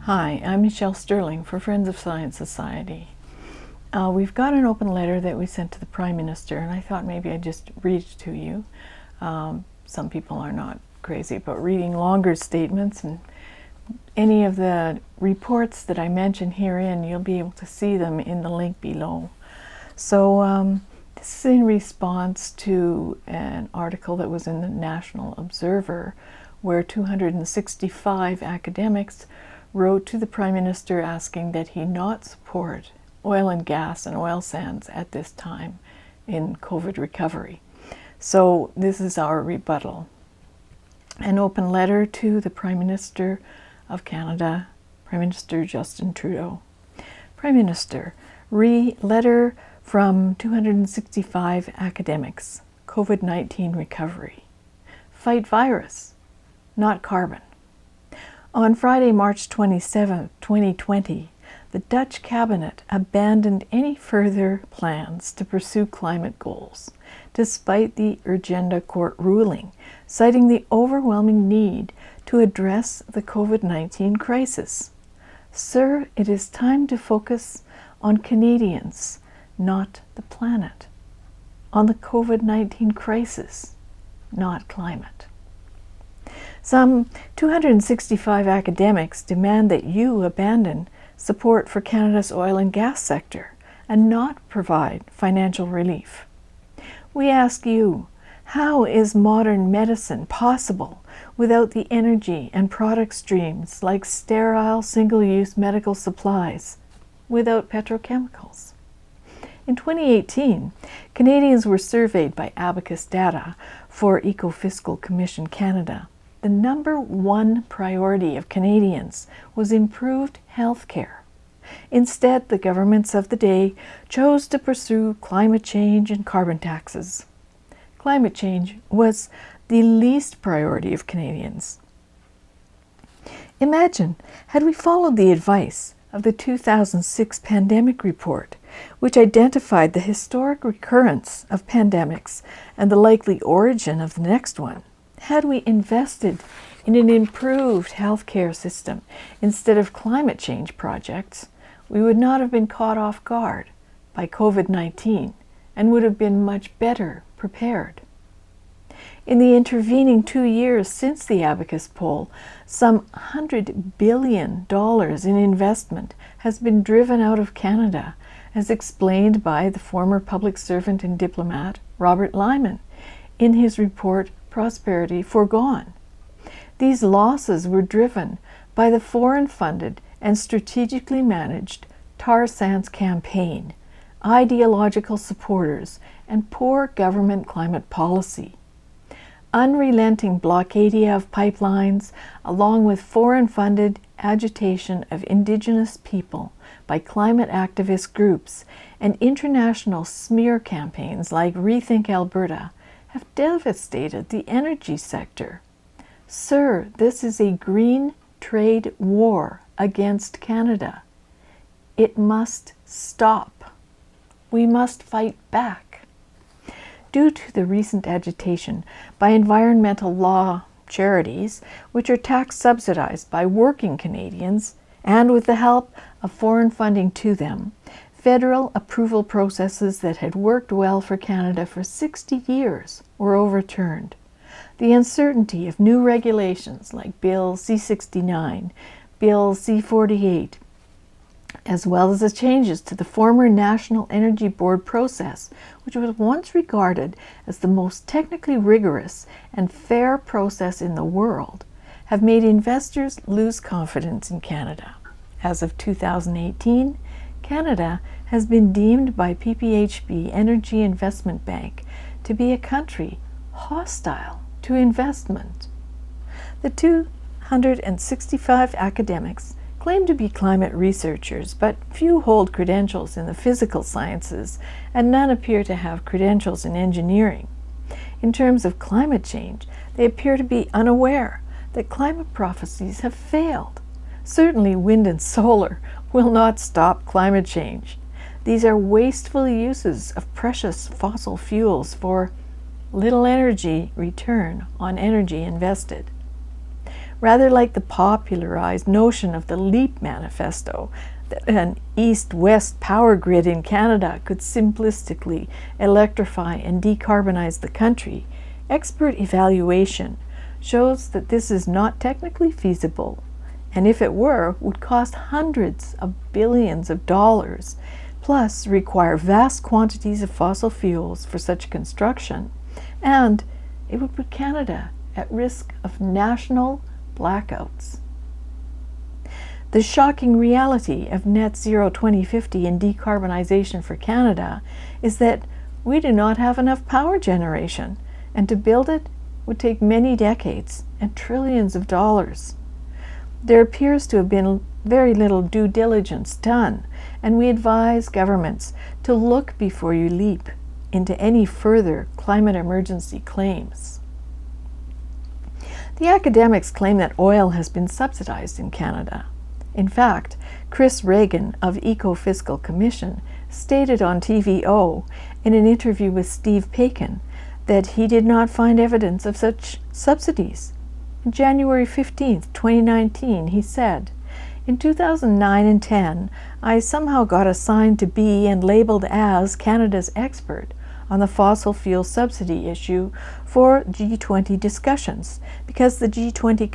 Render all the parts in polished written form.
Hi, I'm Michelle Stirling for Friends of Science Society. We've got an open letter that we sent to the Prime Minister, and I thought maybe I'd just read it to you. Some people are not crazy about reading longer statements, and any of the reports that I mention herein, you'll be able to see them in the link below. So this is in response to an article that was in the National Observer, where 265 academics wrote to the Prime Minister asking that he not support oil and gas and oil sands at this time in COVID recovery. So this is our rebuttal. An open letter to the Prime Minister of Canada, Prime Minister Justin Trudeau. Prime Minister, letter from 265 academics, COVID-19 recovery. Fight virus, not carbon. On Friday, March 27, 2020, the Dutch cabinet abandoned any further plans to pursue climate goals, despite the Urgenda court ruling, citing the overwhelming need to address the COVID-19 crisis. Sir, it is time to focus on Canadians, not the planet, on the COVID-19 crisis, not climate. Some 265 academics demand that you abandon support for Canada's oil and gas sector and not provide financial relief. We ask you, how is modern medicine possible without the energy and product streams like sterile single-use medical supplies, without petrochemicals? In 2018, Canadians were surveyed by Abacus Data for Ecofiscal Commission Canada. The number one priority of Canadians was improved health care. Instead, the governments of the day chose to pursue climate change and carbon taxes. Climate change was the least priority of Canadians. Imagine had we followed the advice of the 2006 pandemic report, which identified the historic recurrence of pandemics and the likely origin of the next one. Had we invested in an improved healthcare system instead of climate change projects, we would not have been caught off guard by COVID-19 and would have been much better prepared. In the intervening 2 years since the Abacus poll, some $100 billion in investment has been driven out of Canada, as explained by the former public servant and diplomat Robert Lyman in his report Prosperity Foregone. These losses were driven by the foreign-funded and strategically managed tar sands campaign, ideological supporters, and poor government climate policy. Unrelenting blockadia of pipelines, along with foreign-funded agitation of Indigenous people by climate activist groups and international smear campaigns like Rethink Alberta, have devastated the energy sector. Sir, this is a green trade war against Canada. It must stop. We must fight back. Due to the recent agitation by environmental law charities, which are tax subsidized by working Canadians, and with the help of foreign funding to them, federal approval processes that had worked well for Canada for 60 years were overturned. The uncertainty of new regulations like Bill C-69, Bill C-48, as well as the changes to the former National Energy Board process, which was once regarded as the most technically rigorous and fair process in the world, have made investors lose confidence in Canada. As of 2018, Canada has been deemed by PPHB Energy Investment Bank to be a country hostile to investment. The 265 academics claim to be climate researchers, but few hold credentials in the physical sciences, and none appear to have credentials in engineering. In terms of climate change, they appear to be unaware that climate prophecies have failed. Certainly, wind and solar will not stop climate change. These are wasteful uses of precious fossil fuels for little energy return on energy invested. rather like the popularized notion of the LEAP manifesto, that an east-west power grid in Canada could simplistically electrify and decarbonize the country. Expert evaluation shows that this is not technically feasible, and if it were, would cost hundreds of billions of dollars, plus require vast quantities of fossil fuels for such construction, and it would put Canada at risk of national blackouts. The shocking reality of net zero 2050 and decarbonization for Canada is that we do not have enough power generation, and to build it would take many decades and trillions of dollars. There appears to have been very little due diligence done, and we advise governments to look before you leap into any further climate emergency claims. The academics claim that oil has been subsidized in Canada. In fact, Chris Reagan of Eco-Fiscal Commission stated on TVO in an interview with Steve Paikin that he did not find evidence of such subsidies. On January 15, 2019, he said, "In 2009 and 10, I somehow got assigned to be and labeled as Canada's expert on the fossil fuel subsidy issue for G20 discussions because the G20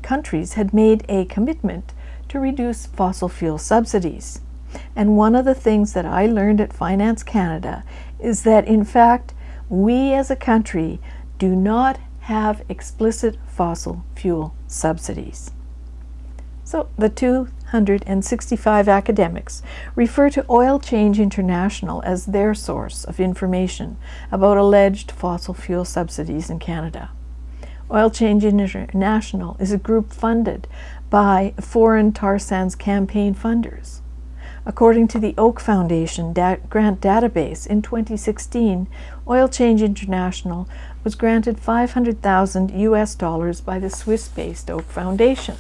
countries had made a commitment to reduce fossil fuel subsidies. And one of the things that I learned at Finance Canada is that, in fact, we as a country do not have explicit fossil fuel subsidies." So the 265 academics refer to Oil Change International as their source of information about alleged fossil fuel subsidies in Canada. Oil Change International is a group funded by foreign tar sands campaign funders. According to the Oak Foundation grant database, in 2016, Oil Change International was granted $500,000 by the Swiss-based Oak Foundation.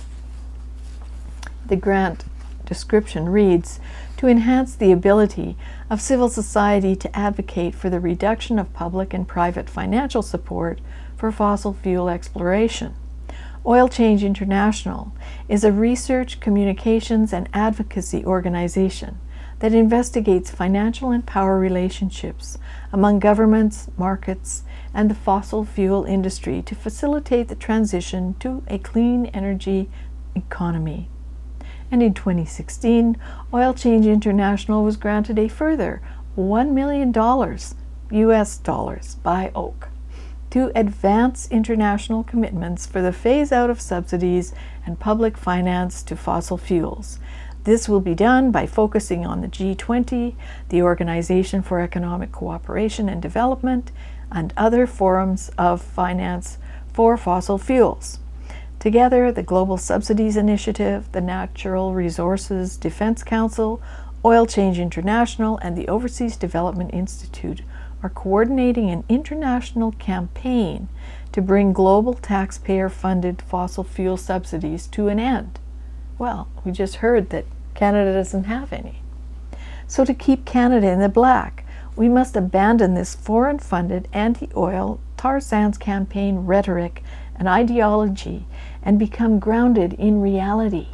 The grant description reads, "To enhance the ability of civil society to advocate for the reduction of public and private financial support for fossil fuel exploration. Oil Change International is a research, communications, and advocacy organization that investigates financial and power relationships among governments, markets, and the fossil fuel industry to facilitate the transition to a clean energy economy." And in 2016, Oil Change International was granted a further $1 million US dollars by Oak to advance international commitments for the phase-out of subsidies and public finance to fossil fuels. This will be done by focusing on the G20, the Organization for Economic Cooperation and Development, and other forums of finance for fossil fuels. Together, the Global Subsidies Initiative, the Natural Resources Defense Council, Oil Change International, and the Overseas Development Institute are coordinating an international campaign to bring global taxpayer-funded fossil fuel subsidies to an end. Well, we just heard that Canada doesn't have any. So to keep Canada in the black, we must abandon this foreign-funded anti-oil tar sands campaign rhetoric and ideology and become grounded in reality.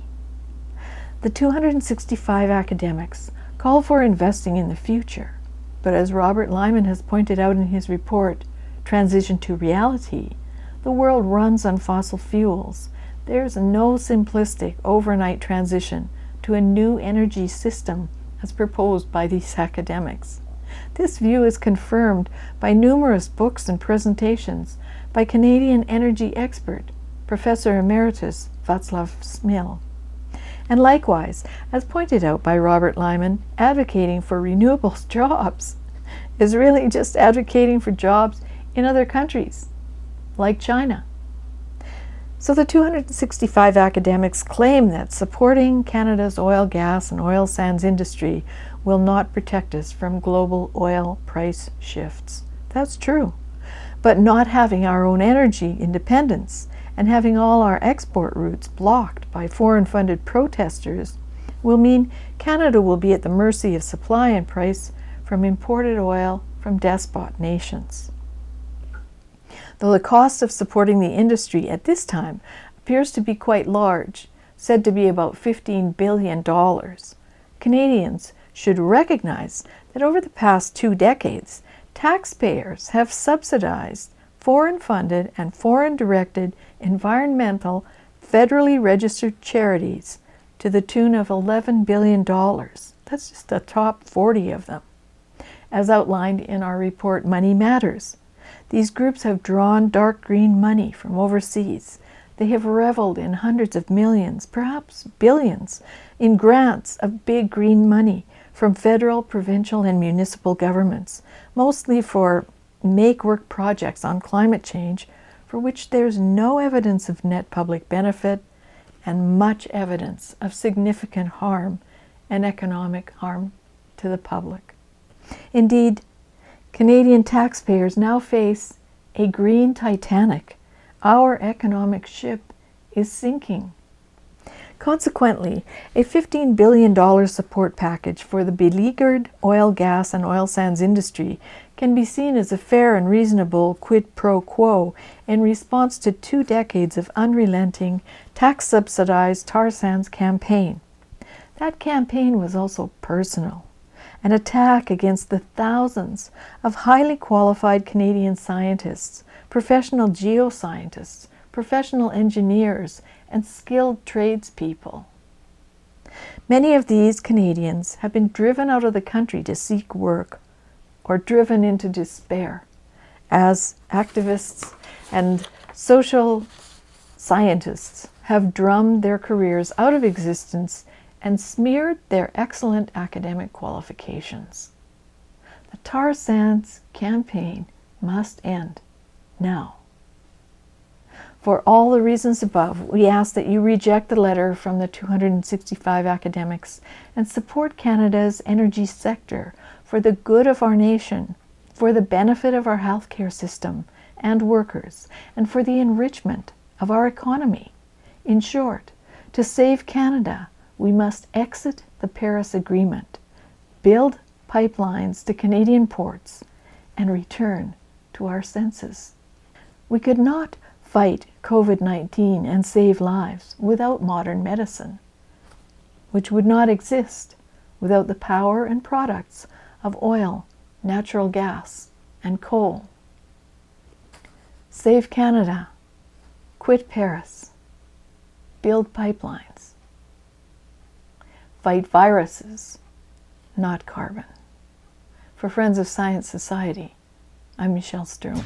The 265 academics call for investing in the future, but as Robert Lyman has pointed out in his report, Transition to Reality, the world runs on fossil fuels. There's no simplistic overnight transition to a new energy system as proposed by these academics. This view is confirmed by numerous books and presentations by Canadian energy expert, Professor Emeritus Václav Smil. And likewise, as pointed out by Robert Lyman, advocating for renewables jobs is really just advocating for jobs in other countries, like China. So the 265 academics claim that supporting Canada's oil, gas, and oil sands industry will not protect us from global oil price shifts. That's true. But not having our own energy independence and having all our export routes blocked by foreign-funded protesters will mean Canada will be at the mercy of supply and price from imported oil from despot nations. Though the cost of supporting the industry at this time appears to be quite large, said to be about $15 billion. Canadians should recognize that over the past 2 decades, taxpayers have subsidized foreign-funded and foreign-directed environmental, federally registered charities to the tune of $11 billion. That's just the top 40 of them. As outlined in our report, Money Matters, these groups have drawn dark green money from overseas. They have reveled in hundreds of millions, perhaps billions, in grants of big green money from federal, provincial, and municipal governments, mostly for make-work projects on climate change, for which there's no evidence of net public benefit and much evidence of significant harm and economic harm to the public. Indeed, Canadian taxpayers now face a green Titanic. Our economic ship is sinking. Consequently, a $15 billion support package for the beleaguered oil, gas, and oil sands industry can be seen as a fair and reasonable quid pro quo in response to 2 decades of unrelenting, tax-subsidized tar sands campaign. That campaign was also personal, an attack against the thousands of highly qualified Canadian scientists, professional geoscientists, professional engineers, and skilled tradespeople. Many of these Canadians have been driven out of the country to seek work, or driven into despair, as activists and social scientists have drummed their careers out of existence and smeared their excellent academic qualifications. The tar sands campaign must end now. For all the reasons above, we ask that you reject the letter from the 265 academics and support Canada's energy sector for the good of our nation, for the benefit of our healthcare system and workers, and for the enrichment of our economy. In short, to save Canada, we must exit the Paris Agreement, build pipelines to Canadian ports, and return to our senses. We could not fight COVID-19 and save lives without modern medicine, which would not exist without the power and products of oil, natural gas, and coal. Save Canada, quit Paris, build pipelines, fight viruses, not carbon. For Friends of Science Society, I'm Michelle Stirling.